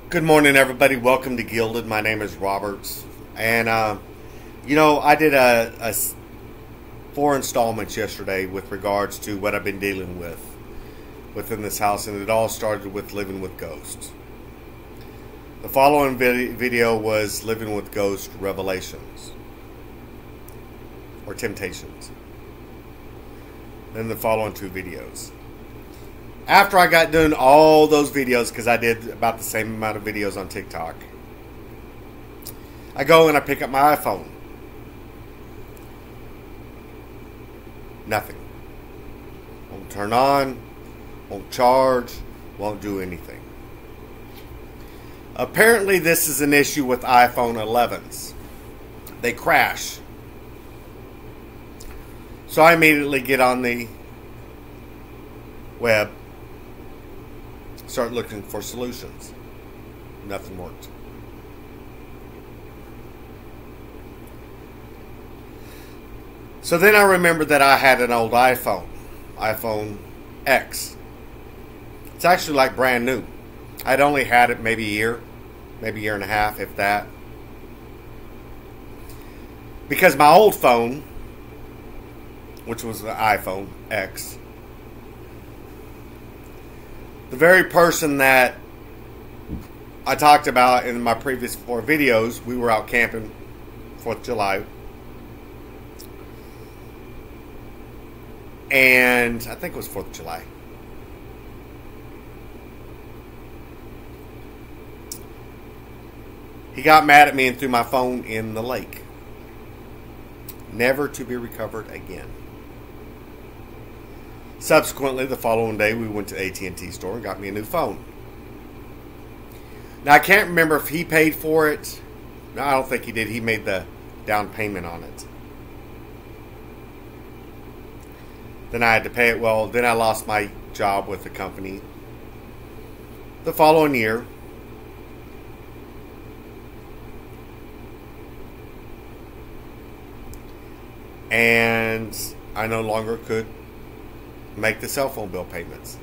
Good morning, everybody. Welcome to Gilded. My name is Roberts, and I did a 4 installments yesterday with regards to what I've been dealing with within this house, and it all started with living with ghosts. The following video was living with ghost revelations or temptations. Then the following two videos. After I got done all those videos, because I did about the same amount of videos on TikTok, I go and I pick up my iPhone. Nothing. Won't turn on, won't charge, won't do anything. Apparently this is an issue with iPhone 11s. They crash. So I immediately get on the web, start looking for solutions. Nothing worked. So then I remembered that I had an old iPhone X. It's actually like brand new. I'd only had it maybe a year and a half, if that. Because my old phone, which was the iPhone X, the very person that I talked about in my previous 4 videos, we were out camping 4th of July. And I think it was 4th of July. He got mad at me and threw my phone in the lake. Never to be recovered again. Subsequently, the following day, we went to AT&T store and got me a new phone. Now, I can't remember if he paid for it. No, I don't think he did. He made the down payment on it. Then I had to pay it. Well, then I lost my job with the company the following year. And I no longer could make the cell phone bill payments.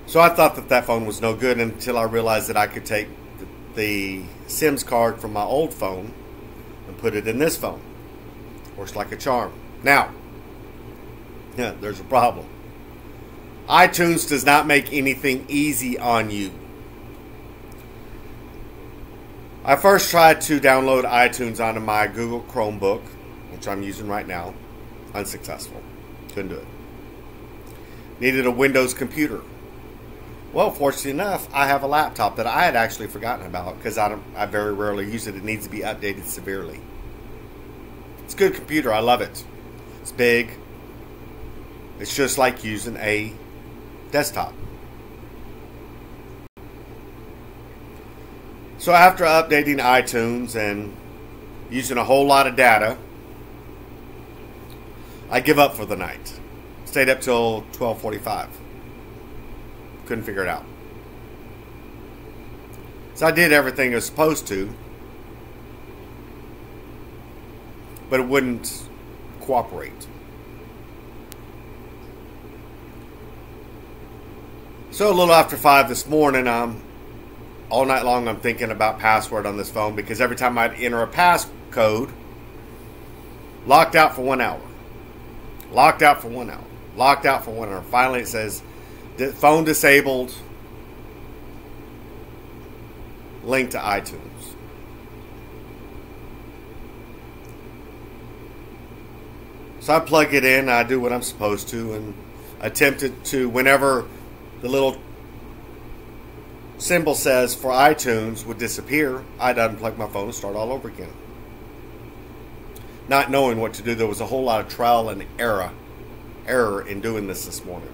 So I thought that phone was no good until I realized that I could take the SIMS card from my old phone and put it in this phone. Works like a charm. Now, there's a problem. iTunes does not make anything easy on you. I first tried to download iTunes onto my Google Chromebook, which I'm using right now. Unsuccessful. Couldn't do it. Needed a Windows computer. Well, fortunately enough, I have a laptop that I had actually forgotten about because I very rarely use it. It needs to be updated severely. It's a good computer. I love it. It's big. It's just like using a desktop. So after updating iTunes and using a whole lot of data, I give up for the night. Stayed up till 12:45. Couldn't figure it out. So I did everything I was supposed to, but it wouldn't cooperate. So a little after 5 this morning, all night long I'm thinking about password on this phone because every time I'd enter a passcode, locked out for 1 hour. Locked out for 1 hour. Locked out for 1 hour. Finally it says, phone disabled, link to iTunes. So I plug it in, I do what I'm supposed to, and attempted to, whenever the little symbol says for iTunes would disappear, I'd unplug my phone and start all over again. Not knowing what to do, there was a whole lot of trial and error in doing this morning.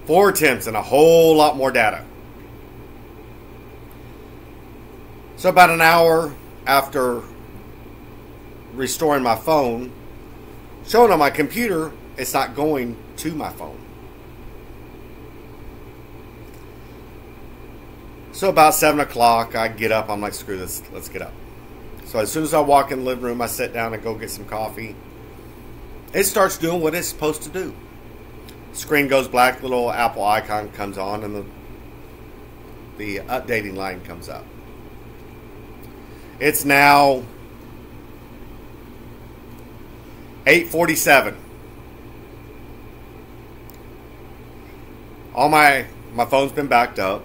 4 attempts and a whole lot more data. So about an hour after restoring my phone, showing on my computer, it's not going to my phone. So about 7 o'clock, I get up. I'm like, screw this. Let's get up. So as soon as I walk in the living room, I sit down and go get some coffee. It starts doing what it's supposed to do. Screen goes black, the little Apple icon comes on, and the updating line comes up. It's now 8:47. All my phone's been backed up.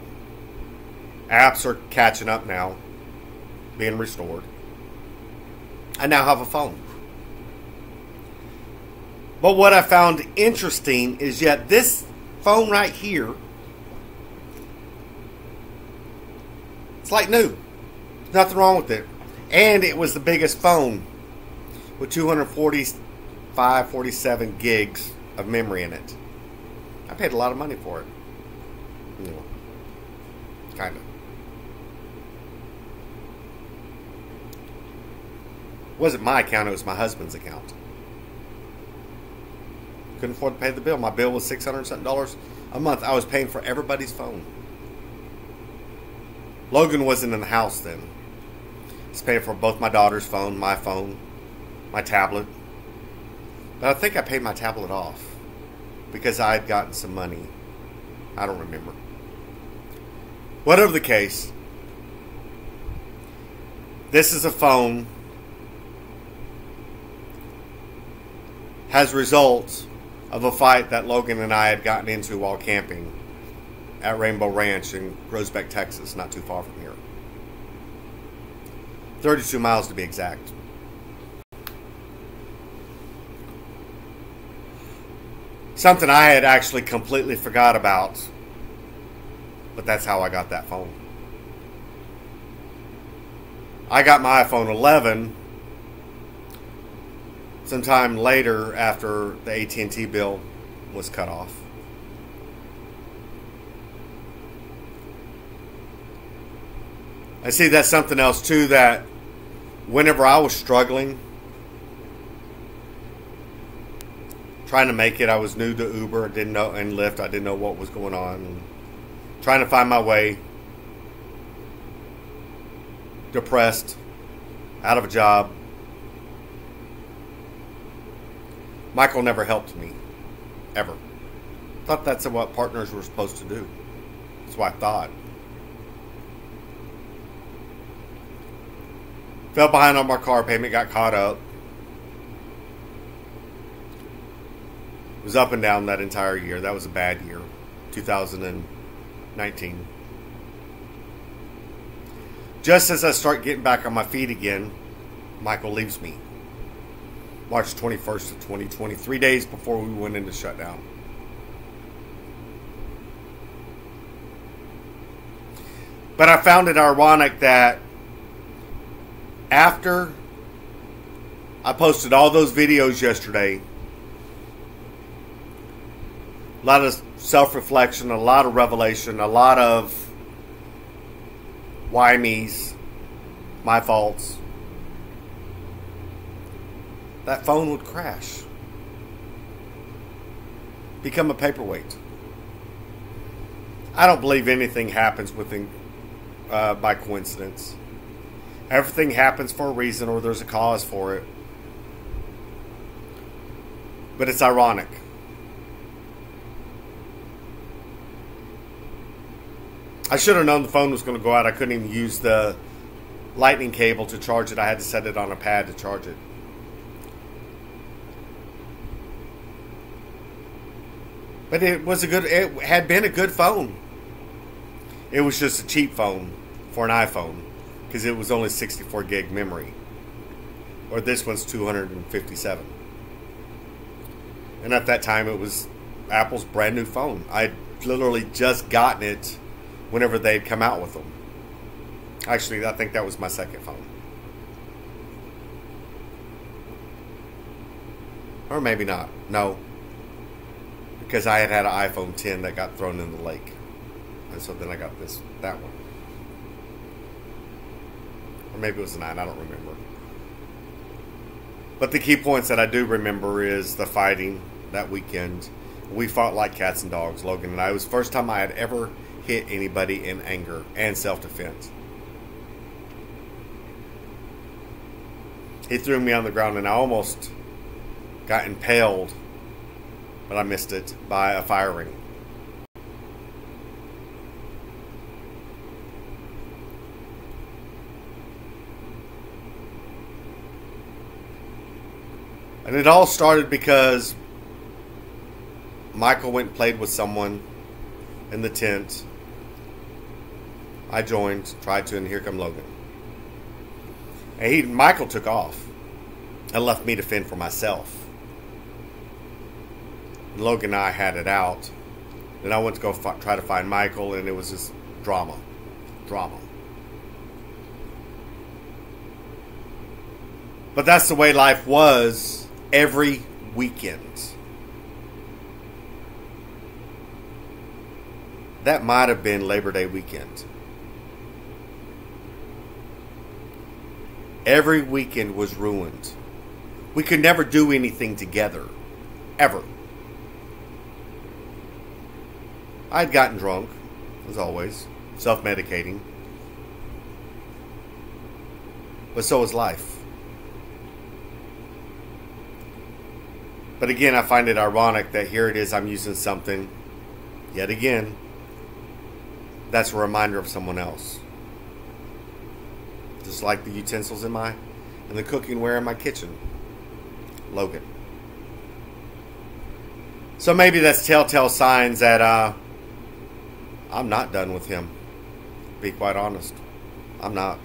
Apps are catching up now, being restored. I now have a phone. But what I found interesting is yet this phone right here, it's like new. Nothing wrong with it. And it was the biggest phone with 47 gigs of memory in it. I paid a lot of money for it. You know, kind of. It wasn't my account, it was my husband's account. Couldn't afford to pay the bill. My bill was $600 something a month. I was paying for everybody's phone. Logan wasn't in the house then. I was paying for both my daughter's phone, my tablet. But I think I paid my tablet off because I had gotten some money. I don't remember. Whatever the case, this is a phone, has results of a fight that Logan and I had gotten into while camping at Rainbow Ranch in Groesbeck, Texas, not too far from here. 32 miles to be exact. Something I had actually completely forgot about, but that's how I got that phone. I got my iPhone 11 sometime later after the AT&T bill was cut off. I see that's something else too, that whenever I was struggling, trying to make it, I was new to Uber, didn't know, and Lyft, I didn't know what was going on, and trying to find my way, depressed, out of a job. Michael never helped me, ever. Thought that's what partners were supposed to do. That's what I thought. Fell behind on my car payment, got caught up. Was up and down that entire year. That was a bad year, 2019. Just as I start getting back on my feet again, Michael leaves me. March 21st of 2020, 3 days before we went into shutdown. But I found it ironic that after I posted all those videos yesterday, a lot of self-reflection, a lot of revelation, a lot of why me's, my faults, that phone would crash. Become a paperweight. I don't believe anything happens by coincidence. Everything happens for a reason, or there's a cause for it. But it's ironic. I should have known the phone was going to go out. I couldn't even use the lightning cable to charge it. I had to set it on a pad to charge it. But it had been a good phone. It was just a cheap phone for an iPhone because it was only 64 gig memory. Or this one's 257. And at that time it was Apple's brand new phone. I'd literally just gotten it whenever they'd come out with them. Actually, I think that was my second phone. Or maybe not. No. Because I had an iPhone 10 that got thrown in the lake. And so then I got that one. Or maybe it was a 9, I don't remember. But the key points that I do remember is the fighting that weekend. We fought like cats and dogs, Logan and I. It was the first time I had ever hit anybody in anger and self-defense. He threw me on the ground and I almost got impaled but I missed it by a fire ring. And it all started because Michael went and played with someone in the tent. I joined, tried to, and here come Logan. And Michael took off and left me to fend for myself. And Logan and I had it out. Then I went to go try to find Michael, and it was just drama. But that's the way life was every weekend. That might have been Labor Day weekend. Every weekend was ruined. We could never do anything together. Ever. I'd gotten drunk, as always, self-medicating. But so is life. But again, I find it ironic that here it is, I'm using something, yet again, that's a reminder of someone else. Just like the utensils in the cookingware in my kitchen. Logan. So maybe that's telltale signs that I'm not done with him. To be quite honest. I'm not.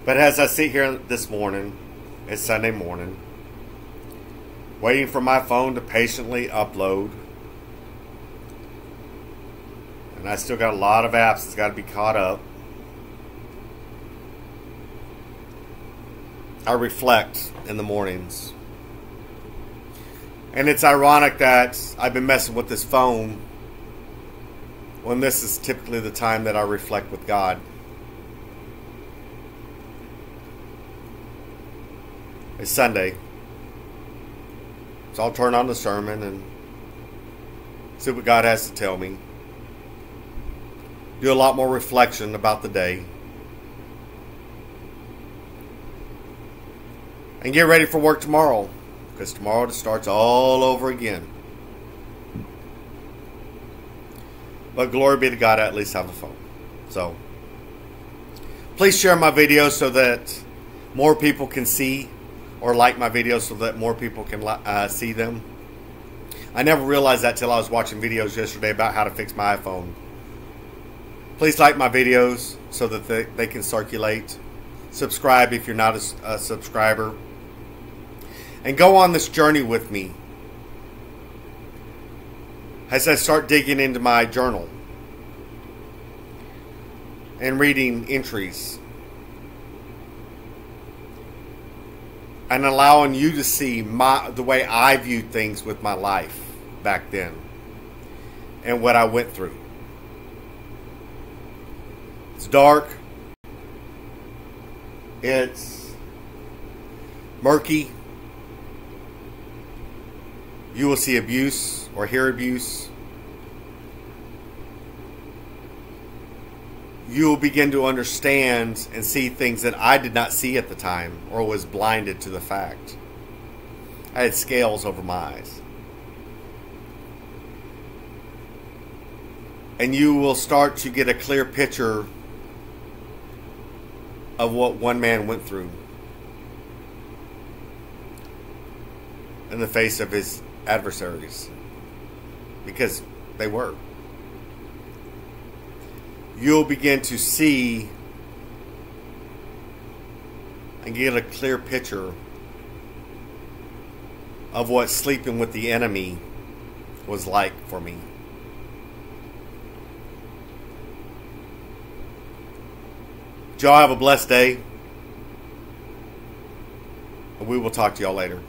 But as I sit here this morning, it's Sunday morning, waiting for my phone to patiently upload. And I still got a lot of apps that's got to be caught up. I reflect in the mornings. And it's ironic that I've been messing with this phone when this is typically the time that I reflect with God. It's Sunday. So I'll turn on the sermon and see what God has to tell me. Do a lot more reflection about the day. And get ready for work tomorrow, because tomorrow it starts all over again. But glory be to God, I at least have a phone. So, please share my videos so that more people can see, or like my videos so that more people can see them. I never realized that till I was watching videos yesterday about how to fix my iPhone. Please like my videos so that they can circulate. Subscribe if you're not a subscriber. And go on this journey with me as I start digging into my journal and reading entries and allowing you to see the way I viewed things with my life back then and what I went through. It's dark. It's murky. You will see abuse or hear abuse. You will begin to understand and see things that I did not see at the time or was blinded to the fact. I had scales over my eyes. And you will start to get a clear picture of what one man went through in the face of his adversaries, because they were. You'll begin to see and get a clear picture of what sleeping with the enemy was like for me. Y'all have a blessed day, and we will talk to y'all later.